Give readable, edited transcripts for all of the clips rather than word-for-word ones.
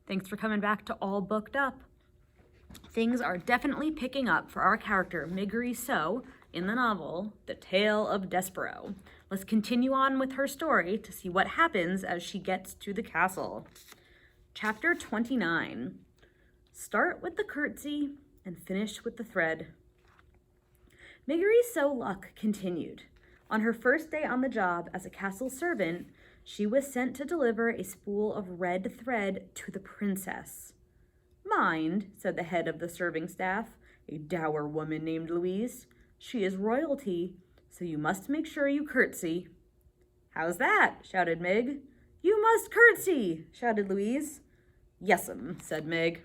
Thanks for coming back to All Booked Up. Things are definitely picking up for our character, Miggery in the novel, The Tale of Despereaux. Let's continue on with her story to see what happens as she gets to the castle. Chapter 29. Start with the curtsy and finish with the thread. Miggery's luck continued. On her first day on the job as a castle servant, she was sent to deliver a spool of red thread to the princess. Mind, said the head of the serving staff, a dour woman named Louise. She is royalty, so you must make sure you curtsy. How's that? Shouted Mig. You must curtsy, shouted Louise. Yes'm, said Mig.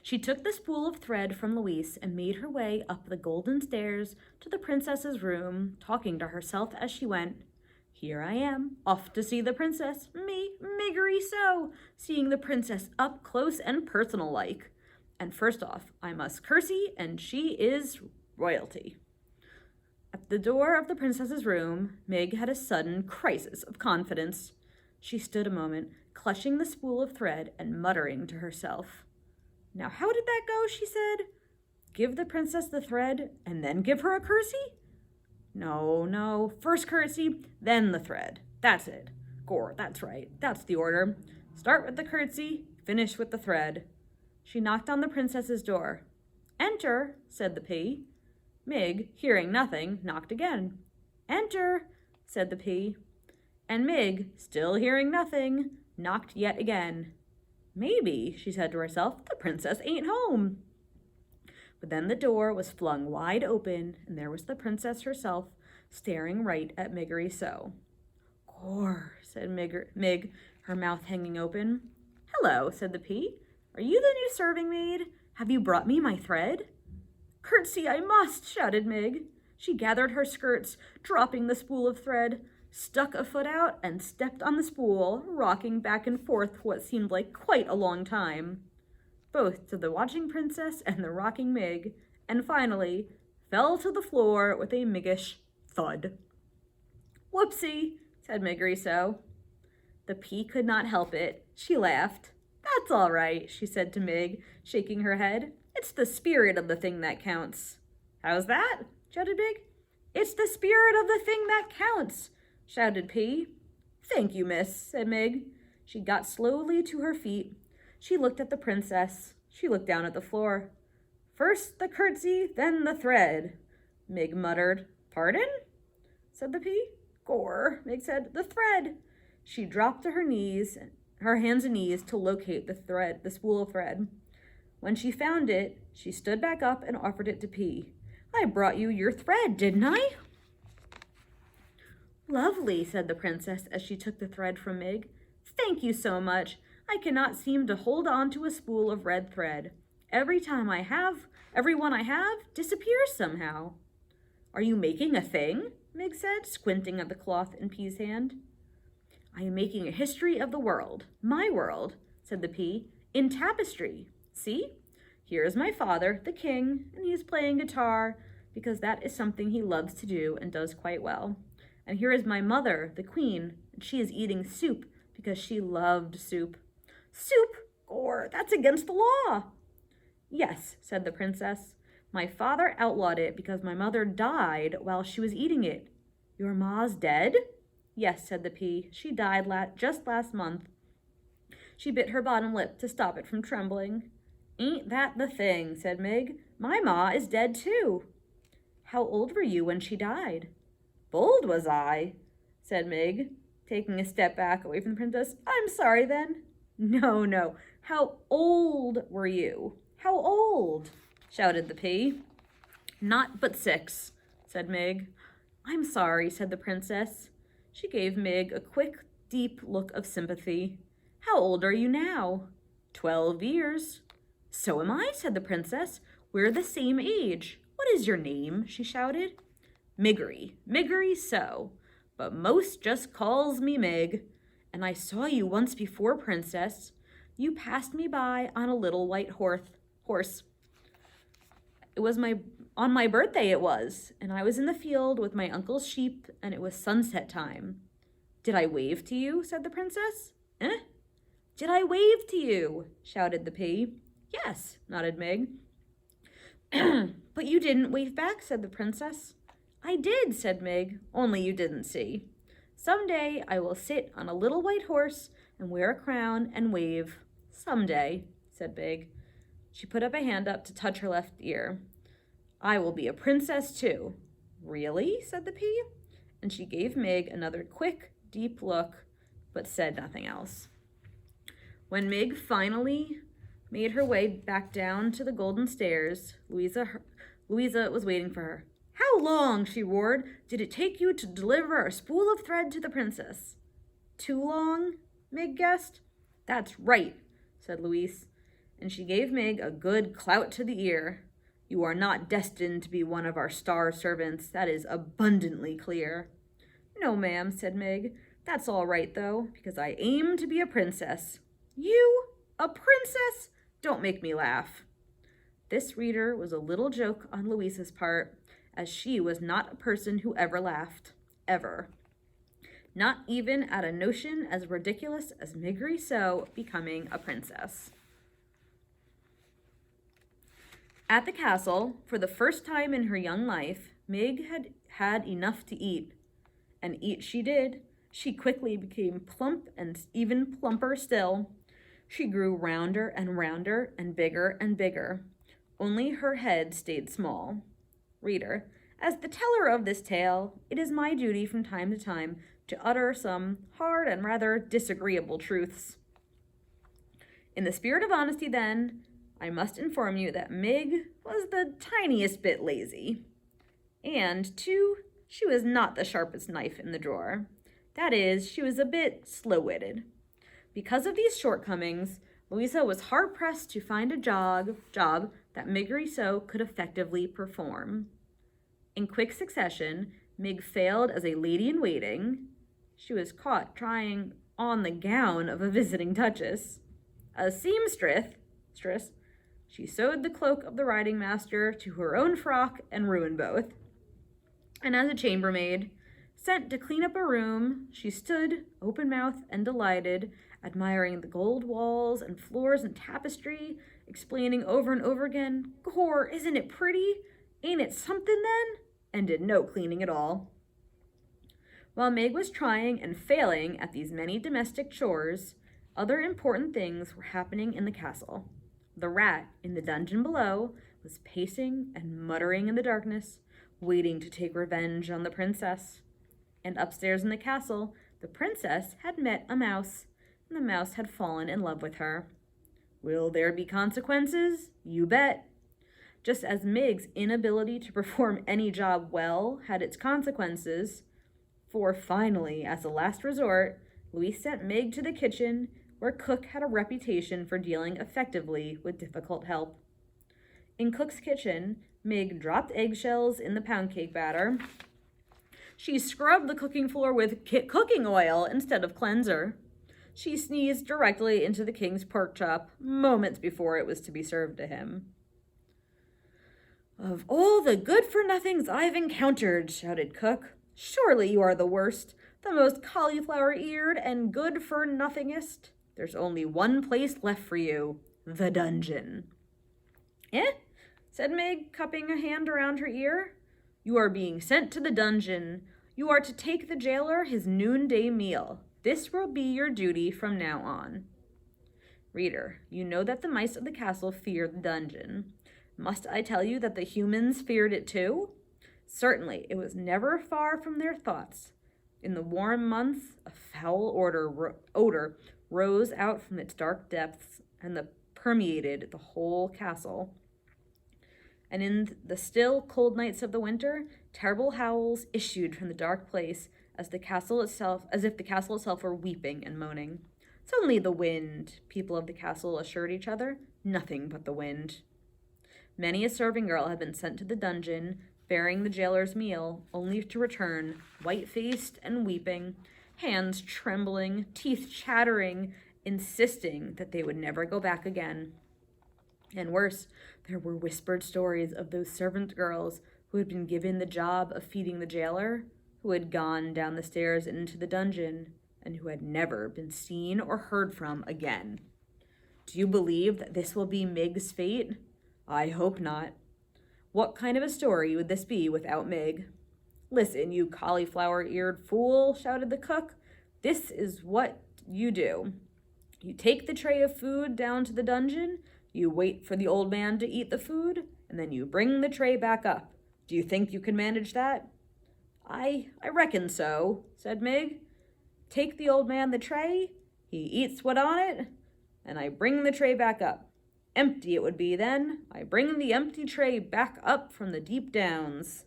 She took the spool of thread from Louise and made her way up the golden stairs to the princess's room, talking to herself as she went. Here I am, off to see the princess, me, Miggery seeing the princess up close and personal-like. And first off, I must curtsy, and she is royalty. At the door of the princess's room, Mig had a sudden crisis of confidence. She stood a moment, clutching the spool of thread and muttering to herself. Now, how did that go, she said. Give the princess the thread, and then give her a curtsy? No, first curtsy, then the thread. That's it. Gore, that's right. That's the order. Start with the curtsy, finish with the thread. She knocked on the princess's door. Enter, said the P. Mig, hearing nothing, knocked again. Enter, said the P. And Mig, still hearing nothing, knocked yet again. Maybe, she said to herself, the princess ain't home. But then the door was flung wide open, and there was the princess herself, staring right at Miggery Gore, said Mig, her mouth hanging open. Hello, said the P. Are you the new serving maid? Have you brought me my thread? Curtsy I must, shouted Mig. She gathered her skirts, dropping the spool of thread, stuck a foot out, and stepped on the spool, rocking back and forth for what seemed like quite a long time. Both to the watching princess and the rocking Mig, and finally fell to the floor with a Miggish thud. Whoopsie, said Miggery The P could not help it. She laughed. That's all right, she said to Mig, shaking her head. It's the spirit of the thing that counts. How's that? Shouted Mig. It's the spirit of the thing that counts, shouted P. Thank you, miss, said Mig. She got slowly to her feet. She looked at the princess. She looked down at the floor. First the curtsy, then the thread, Mig muttered. Pardon? Said the P. Gore, Mig said. The thread. She dropped to her hands and knees to locate the spool of thread. When she found it, she stood back up and offered it to P. I brought you your thread, didn't I? Lovely, said the princess as she took the thread from Mig. Thank you so much. I cannot seem to hold on to a spool of red thread. Every one I have disappears somehow. Are you making a thing? Mig said, squinting at the cloth in P's hand. I am making a history of the world, my world, said the P, in tapestry. See? Here is my father, the king, and he is playing guitar because that is something he loves to do and does quite well. And here is my mother, the queen, and she is eating soup because she loved soup. Soup? Gore, that's against the law. Yes, said the princess. My father outlawed it because my mother died while she was eating it. Your ma's dead? Yes, said the P. She died just last month. She bit her bottom lip to stop it from trembling. Ain't that the thing, said Mig. My ma is dead too. How old were you when she died? Bold was I, said Mig, taking a step back away from the princess. I'm sorry then. No. How old were you? How old? Shouted the P. Not but 6, said Mig. I'm sorry, said the princess. She gave Mig a quick, deep look of sympathy. How old are you now? 12 years. So am I, said the princess. We're the same age. What is your name? She shouted. Miggery but most just calls me Mig. And I saw you once before, princess. You passed me by on a little white horse. It was on my birthday it was, and I was in the field with my uncle's sheep, and it was sunset time. Did I wave to you? Said the princess. Did I wave to you? Shouted the P. Yes, nodded Meg. But you didn't wave back, said the princess. I did, said Meg, only you didn't see. Someday I will sit on a little white horse and wear a crown and wave. Someday, said Meg. She put up a hand up to touch her left ear. I will be a princess too. Really? Said the P. And she gave Meg another quick, deep look, but said nothing else. When Meg finally made her way back down to the golden stairs, Louisa was waiting for her. How long, she roared, did it take you to deliver a spool of thread to the princess? Too long, Meg guessed. That's right, said Louise, and she gave Meg a good clout to the ear. You are not destined to be one of our star servants, that is abundantly clear. No, ma'am, said Meg. That's all right, though, because I aim to be a princess. You? A princess? Don't make me laugh. This reader was a little joke on Louisa's part, as she was not a person who ever laughed. Ever. Not even at a notion as ridiculous as Meg Rousseau becoming a princess. At the castle, for the first time in her young life, Meg had had enough to eat. And eat she did. She quickly became plump and even plumper still. She grew rounder and rounder and bigger. Only her head stayed small. Reader, as the teller of this tale, it is my duty from time to time to utter some hard and rather disagreeable truths. In the spirit of honesty, then, I must inform you that Meg was the tiniest bit lazy. And, too, she was not the sharpest knife in the drawer. That is, she was a bit slow-witted. Because of these shortcomings, Louisa was hard-pressed to find a job that Meg Rousseau could effectively perform. In quick succession, Meg failed as a lady-in-waiting. She was caught trying on the gown of a visiting duchess. A seamstress, she sewed the cloak of the riding master to her own frock and ruined both. And as a chambermaid, sent to clean up a room, she stood, open-mouthed and delighted, admiring the gold walls and floors and tapestry, explaining over and over again, "Gor, isn't it pretty? Ain't it something then?" and did no cleaning at all. While Meg was trying and failing at these many domestic chores, other important things were happening in the castle. The rat in the dungeon below was pacing and muttering in the darkness, waiting to take revenge on the princess. And upstairs in the castle, the princess had met a mouse, and the mouse had fallen in love with her. Will there be consequences? You bet. Just as Meg's inability to perform any job well had its consequences, for finally, as a last resort, Louise sent Meg to the kitchen, where Cook had a reputation for dealing effectively with difficult help. In Cook's kitchen, Meg dropped eggshells in the pound cake batter. She scrubbed the cooking floor with cooking oil instead of cleanser. She sneezed directly into the king's pork chop moments before it was to be served to him. Of all the good-for-nothings I've encountered, shouted Cook, surely you are the worst, the most cauliflower-eared and good-for-nothingest. There's only one place left for you, the dungeon. Eh? Said Meg, cupping a hand around her ear. You are being sent to the dungeon. You are to take the jailer his noonday meal. This will be your duty from now on. Reader, you know that the mice of the castle fear the dungeon. Must I tell you that the humans feared it too? Certainly, it was never far from their thoughts. In the warm months, a foul odor rose out from its dark depths and permeated the whole castle. And in the still, cold nights of the winter, terrible howls issued from the dark place as if the castle itself were weeping and moaning. It's only the wind, people of the castle assured each other, nothing but the wind. Many a serving girl had been sent to the dungeon, bearing the jailer's meal, only to return, white-faced and weeping, hands trembling, teeth chattering, insisting that they would never go back again. And worse, there were whispered stories of those servant girls who had been given the job of feeding the jailer, who had gone down the stairs and into the dungeon, and who had never been seen or heard from again. Do you believe that this will be Mig's fate? I hope not. What kind of a story would this be without Mig? Listen, you cauliflower-eared fool, shouted the cook. This is what you do. You take the tray of food down to the dungeon, you wait for the old man to eat the food, and then you bring the tray back up. Do you think you can manage that? I reckon so, said Mig. Take the old man the tray, he eats what on it, and I bring the tray back up. Empty it would be then. I bring the empty tray back up from the deep downs.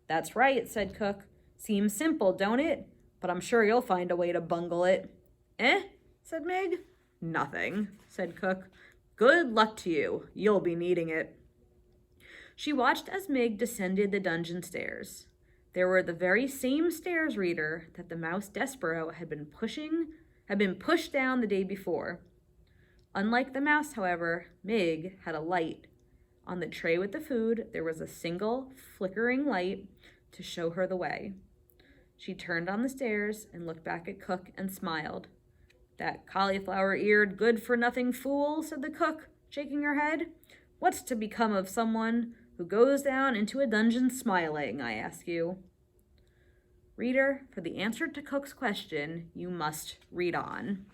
That's right, said Cook. Seems simple, don't it? But I'm sure you'll find a way to bungle it. Eh? Said Mig. Nothing, said Cook. Good luck to you. You'll be needing it. She watched as Mig descended the dungeon stairs. There were the very same stairs, reader, that the mouse Despereaux had been pushed down the day before. Unlike the mouse, however, Mig had a light. On the tray with the food, there was a single flickering light to show her the way. She turned on the stairs and looked back at Cook and smiled. That cauliflower-eared, good-for-nothing fool, said the cook, shaking her head. What's to become of someone who goes down into a dungeon smiling, I ask you? Reader, for the answer to Cook's question, you must read on.